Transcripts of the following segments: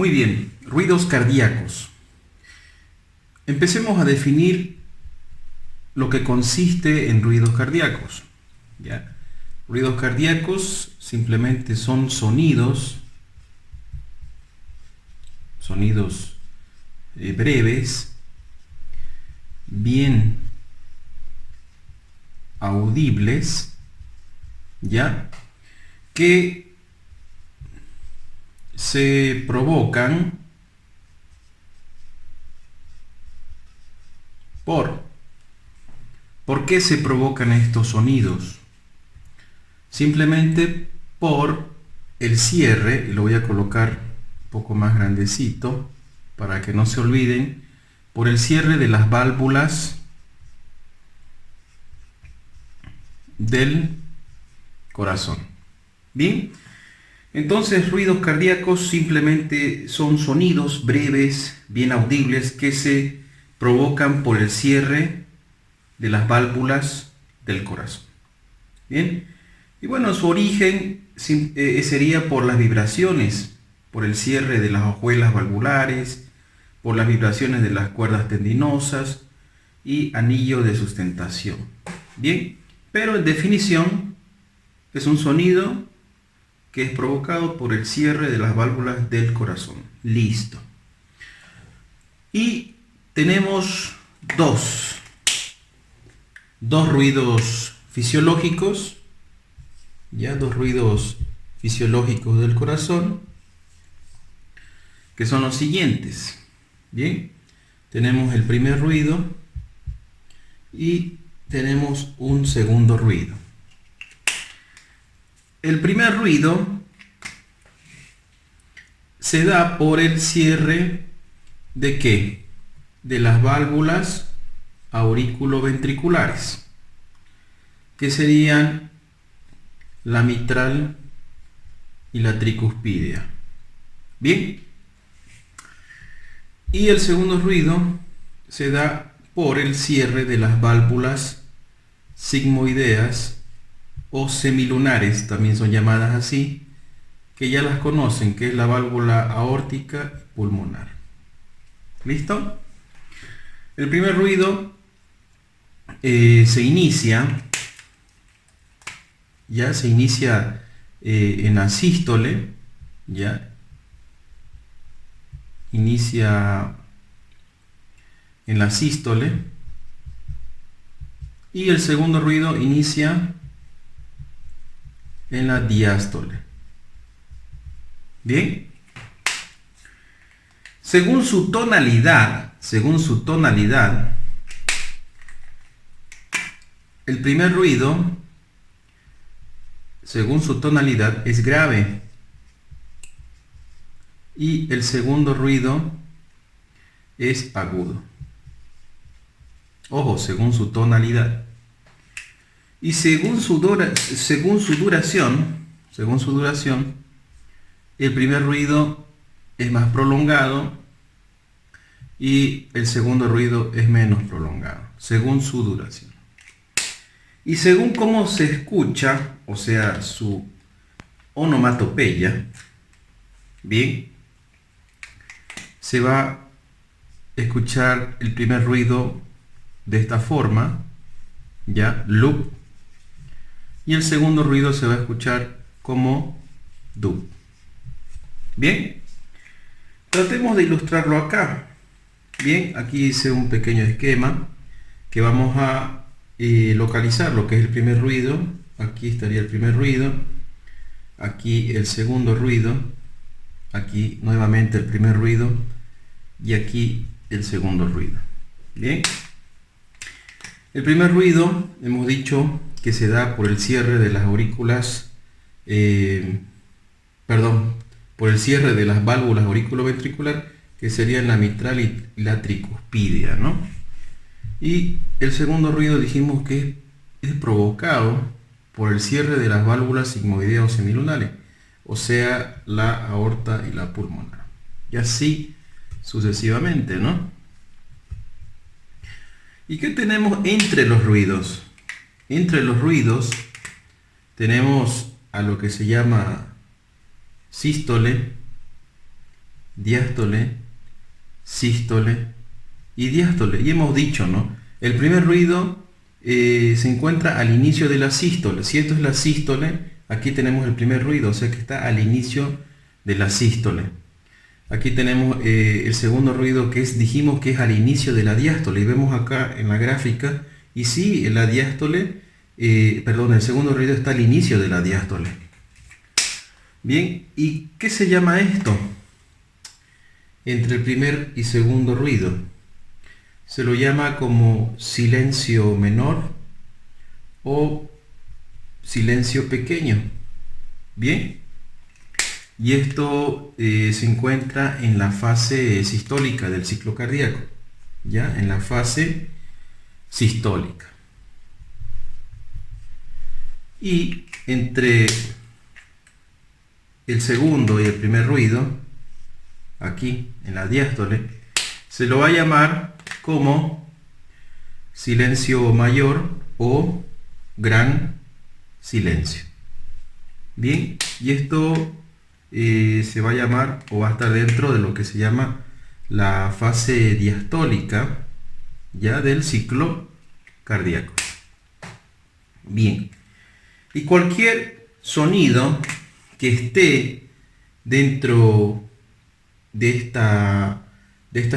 Muy bien, ruidos cardíacos. Empecemos a definir lo que consiste en ruidos cardíacos. ¿Ya? Ruidos cardíacos simplemente son sonidos breves, bien audibles, ¿ya? Que se provocan ¿Por qué se provocan estos sonidos? Simplemente por el cierre, y lo voy a colocar un poco más grandecito para que no se olviden, por el cierre de las válvulas del corazón. Bien, entonces ruidos cardíacos simplemente son sonidos breves, bien audibles, que se provocan por el cierre de las válvulas del corazón. Bien, y bueno, su origen sería por las vibraciones, por el cierre de las hojuelas valvulares, por las vibraciones de las cuerdas tendinosas y anillo de sustentación. Bien, pero en definición es un sonido que es provocado por el cierre de las válvulas del corazón. Listo. Y tenemos dos ruidos fisiológicos, ya dos ruidos fisiológicos del corazón, que son los siguientes. Bien, tenemos el primer ruido y tenemos un segundo ruido. El primer ruido se da por el cierre ¿de qué? De las válvulas auriculoventriculares, que serían la mitral y la tricuspidea. Bien. Y el segundo ruido se da por el cierre de las válvulas sigmoideas o semilunares, también son llamadas así, que ya las conocen, que es la válvula aórtica pulmonar. ¿Listo? El primer ruido se inicia en la sístole, ya inicia en la sístole, y el segundo ruido inicia en la diástole. Bien, según su tonalidad, el primer ruido, según su tonalidad, es grave, y el segundo ruido es agudo. Ojo, según su tonalidad. Y según su duración, el primer ruido es más prolongado y el segundo ruido es menos prolongado, según su duración. Y según cómo se escucha, o sea, su onomatopeya, bien, se va a escuchar el primer ruido de esta forma, ya, loop, y el segundo ruido se va a escuchar como dub. Bien, tratemos de ilustrarlo acá. Bien, aquí hice un pequeño esquema que vamos a localizar lo que es el primer ruido. Aquí estaría el primer ruido, aquí el segundo ruido, aquí nuevamente el primer ruido y aquí el segundo ruido. Bien, el primer ruido hemos dicho que se da por el cierre de las aurículas, por el cierre de las válvulas auriculoventricular, que serían la mitral y la tricuspidea, ¿no? Y el segundo ruido dijimos que es provocado por el cierre de las válvulas sigmoideas o semilunares, o sea, la aorta y la pulmonar. Y así sucesivamente, ¿no? ¿Y qué tenemos entre los ruidos? Entre los ruidos tenemos a lo que se llama sístole diástole, sístole y diástole. Y hemos dicho, ¿no? El primer ruido se encuentra al inicio de la sístole. Si esto es la sístole, aquí tenemos el primer ruido, o sea que está al inicio de la sístole. Aquí tenemos el segundo ruido que es, dijimos que es al inicio de la diástole. Y vemos acá en la gráfica, y sí, la diástole, el segundo ruido está al inicio de la diástole. Bien, ¿y qué se llama esto? Entre el primer y segundo ruido. Se lo llama como silencio menor o silencio pequeño. Bien, y esto se encuentra en la fase sistólica del ciclo cardíaco, ya en la fase sistólica. Y entre el segundo y el primer ruido, aquí en la diástole, se lo va a llamar como silencio mayor o gran silencio. Bien, y esto se va a llamar o va a estar dentro de lo que se llama la fase diastólica ya del ciclo cardíaco. Bien, y cualquier sonido que esté dentro de esta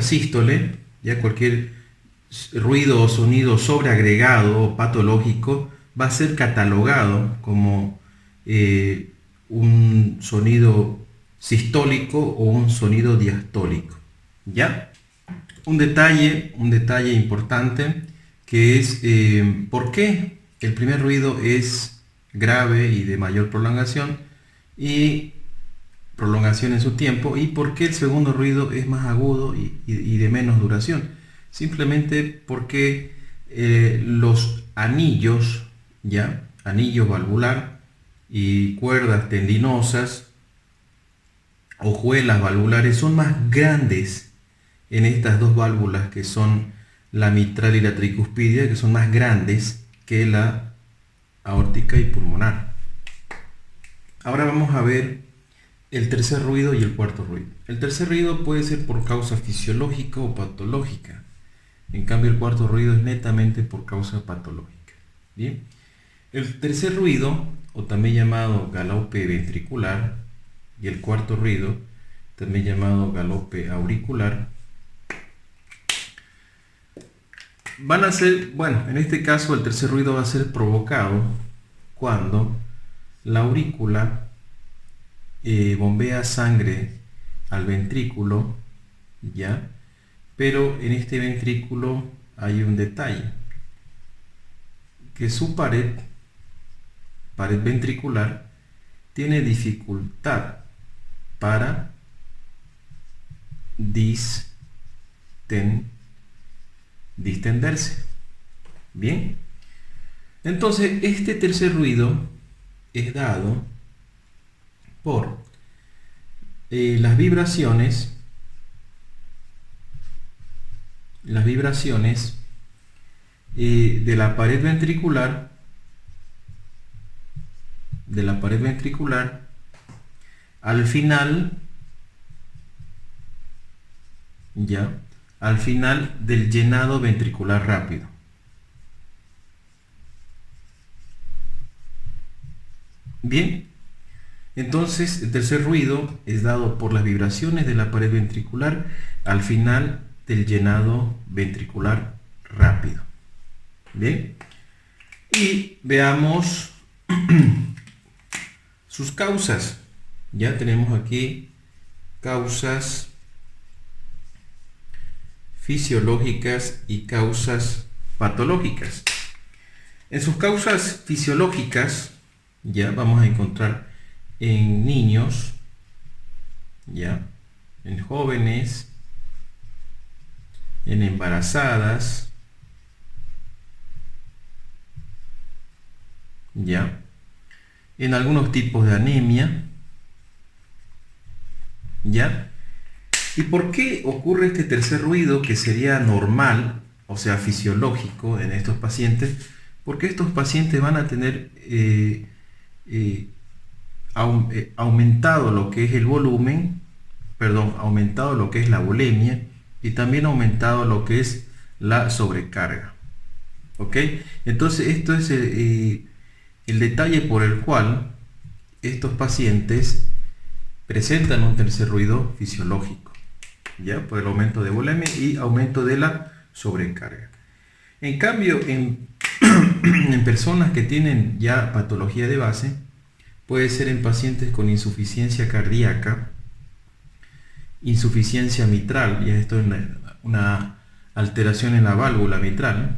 sístole, ya cualquier ruido o sonido sobreagregado o patológico va a ser catalogado como un sonido sistólico o un sonido diastólico. ¿Ya? Un detalle importante que es por qué el primer ruido es grave y de mayor prolongación y prolongación en su tiempo, y por qué el segundo ruido es más agudo y de menos duración. Simplemente porque los anillos, ya, anillo valvular y cuerdas tendinosas, hojuelas valvulares, son más grandes en estas dos válvulas que son la mitral y la tricuspidia, que son más grandes que la aórtica y pulmonar. Ahora vamos a ver el tercer ruido y el cuarto ruido. El tercer ruido puede ser por causa fisiológica o patológica. En cambio, el cuarto ruido es netamente por causa patológica. Bien. El tercer ruido, o también llamado galope ventricular, y el cuarto ruido, también llamado galope auricular, van a ser, bueno, en este caso el tercer ruido va a ser provocado cuando la aurícula bombea sangre al ventrículo, ¿ya? Pero en este ventrículo hay un detalle, que su pared ventricular tiene dificultad para distenderse. Bien, entonces este tercer ruido es dado por las vibraciones de la pared ventricular al final del llenado ventricular rápido. Bien, entonces el tercer ruido es dado por las vibraciones de la pared ventricular al final del llenado ventricular rápido. Bien, y veamos sus causas. Ya tenemos aquí causas fisiológicas y causas patológicas. En sus causas fisiológicas ya vamos a encontrar en niños, ya, en jóvenes, en embarazadas, ya, en algunos tipos de anemia, ya. ¿Y por qué ocurre este tercer ruido que sería normal, o sea, fisiológico en estos pacientes? Porque estos pacientes van a tener aumentado lo que es el volumen aumentado lo que es la bulimia y también ha aumentado lo que es la sobrecarga. ¿Ok? Entonces esto es el detalle por el cual estos pacientes presentan un tercer ruido fisiológico, ya por el aumento de bulimia y aumento de la sobrecarga. En cambio, en personas que tienen ya patología de base, puede ser en pacientes con insuficiencia cardíaca, insuficiencia mitral, ya esto es una alteración en la válvula mitral,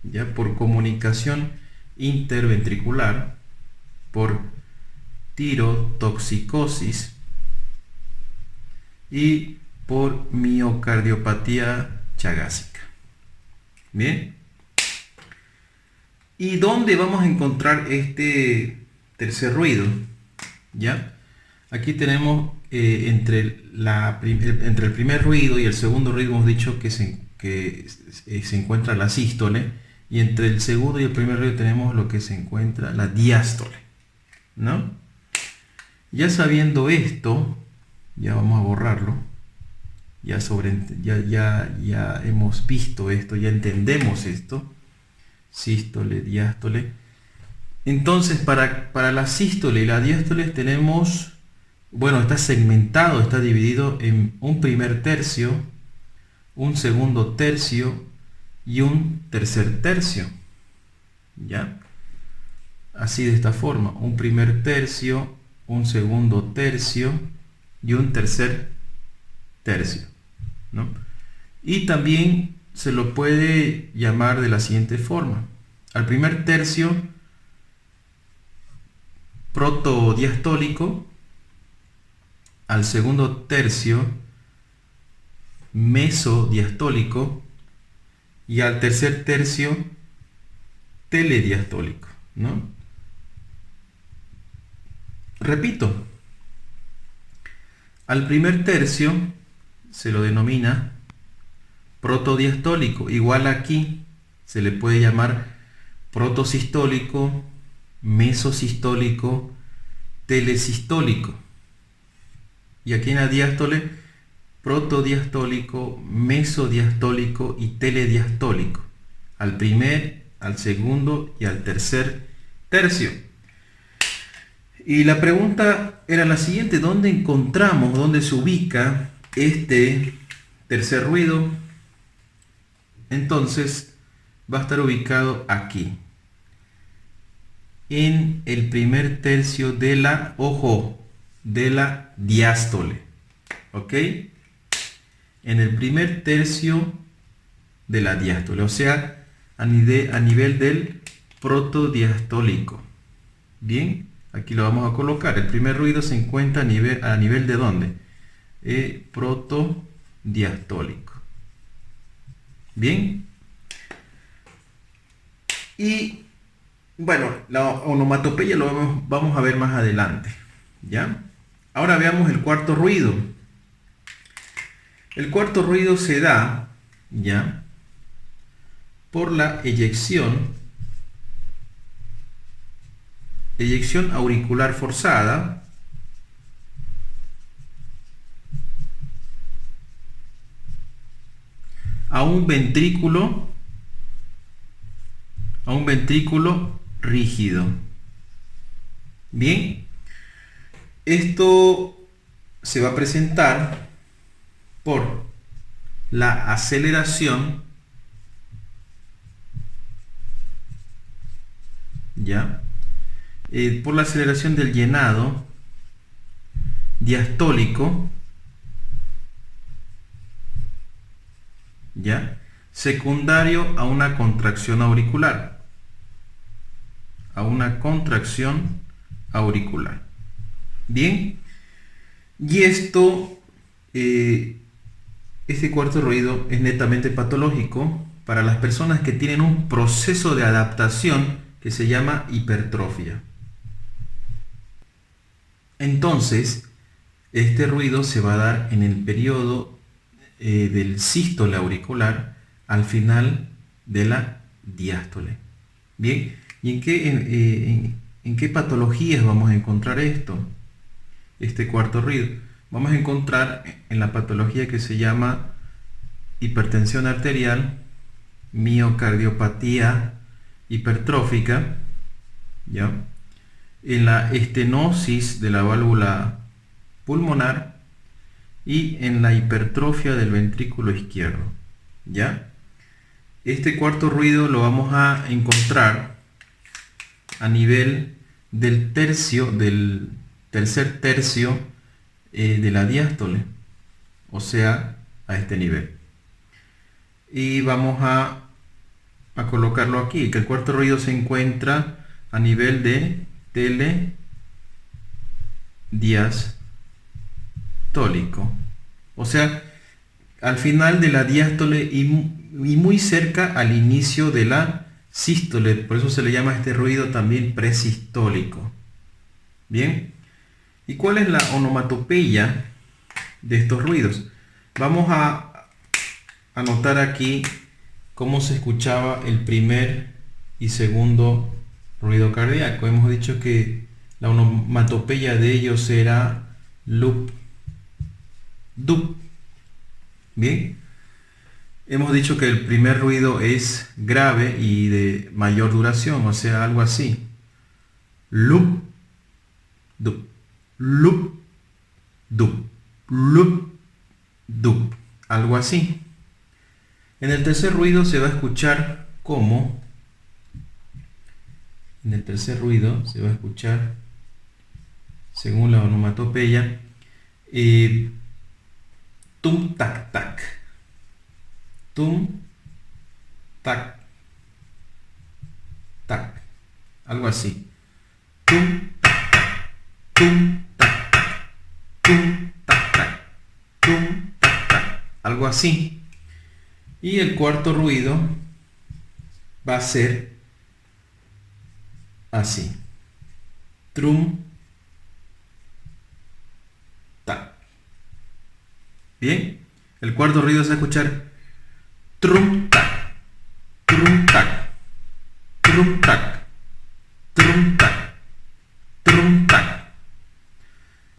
ya por comunicación interventricular, por tirotoxicosis y por miocardiopatía chagásica. Bien. ¿Y dónde vamos a encontrar este tercer ruido? ¿Ya? Aquí tenemos entre el primer ruido y el segundo ruido hemos dicho que se encuentra la sístole, y entre el segundo y el primer ruido tenemos lo que se encuentra la diástole, ¿no? Ya sabiendo esto, ya vamos a borrarlo. Ya hemos visto esto, ya entendemos esto. Sístole, diástole. Entonces, para la sístole y la diástole tenemos, bueno, está segmentado, está dividido en un primer tercio, un segundo tercio y un tercer tercio. ¿Ya? Así de esta forma, un primer tercio, un segundo tercio y un tercer tercio, ¿no? Y también se lo puede llamar de la siguiente forma: al primer tercio protodiastólico, al segundo tercio mesodiastólico y al tercer tercio telediastólico, ¿no? Repito, al primer tercio se lo denomina protodiastólico. Igual aquí se le puede llamar protosistólico, mesosistólico, telesistólico. Y aquí en la diástole, protodiastólico, mesodiastólico y telediastólico. Al primer, al segundo y al tercer tercio. Y la pregunta era la siguiente: ¿dónde encontramos, dónde se ubica este tercer ruido? Entonces va a estar ubicado aquí, en el primer tercio de la, ojo, de la diástole. ¿Ok? En el primer tercio de la diástole, o sea, a nivel del protodiastólico. Bien, aquí lo vamos a colocar. El primer ruido se encuentra a nivel de ¿dónde? Protodiastólico. Bien. Y bueno, la onomatopeya lo vamos a ver más adelante. ¿Ya? Ahora veamos el cuarto ruido. El cuarto ruido se da, ¿ya?, por la eyección auricular forzada, a un ventrículo rígido. Bien, esto se va a presentar por la aceleración, ¿ya?, por la aceleración del llenado diastólico, ¿ya?, secundario a una contracción auricular. Bien, y esto, este cuarto ruido es netamente patológico para las personas que tienen un proceso de adaptación que se llama hipertrofia. Entonces, este ruido se va a dar en el periodo del sístole auricular, al final de la diástole. Bien, ¿y en qué patologías vamos a encontrar este cuarto ruido? vamos a encontrar en la patología que se llama hipertensión arterial, miocardiopatía hipertrófica, ¿ya? En la estenosis de la válvula pulmonar y en la hipertrofia del ventrículo izquierdo, ¿ya? Este cuarto ruido lo vamos a encontrar a nivel del tercer tercio de la diástole, o sea, a este nivel. Y vamos a colocarlo aquí, que el cuarto ruido se encuentra a nivel de telediastólico, o sea, al final de la diástole y muy cerca al inicio de la sístole. Por eso se le llama este ruido también presistólico. Bien, ¿y cuál es la onomatopeya de estos ruidos? Vamos a anotar aquí cómo se escuchaba el primer y segundo ruido cardíaco. Hemos dicho que la onomatopeya de ellos era loop, dup. Bien, hemos dicho que el primer ruido es grave y de mayor duración, o sea, algo así. Loop, dup, loop, dup, loop, dup, algo así. En el tercer ruido se va a escuchar como, según la onomatopeya, tum tac tac, tum tac tac, algo así. Tum tac tac, tum tac tac, tum tac tac, tum tac tac, algo así. Y el cuarto ruido va a ser así. Trum tac. Bien, el cuarto ruido se va a escuchar trum tac, trum tac, trum tac,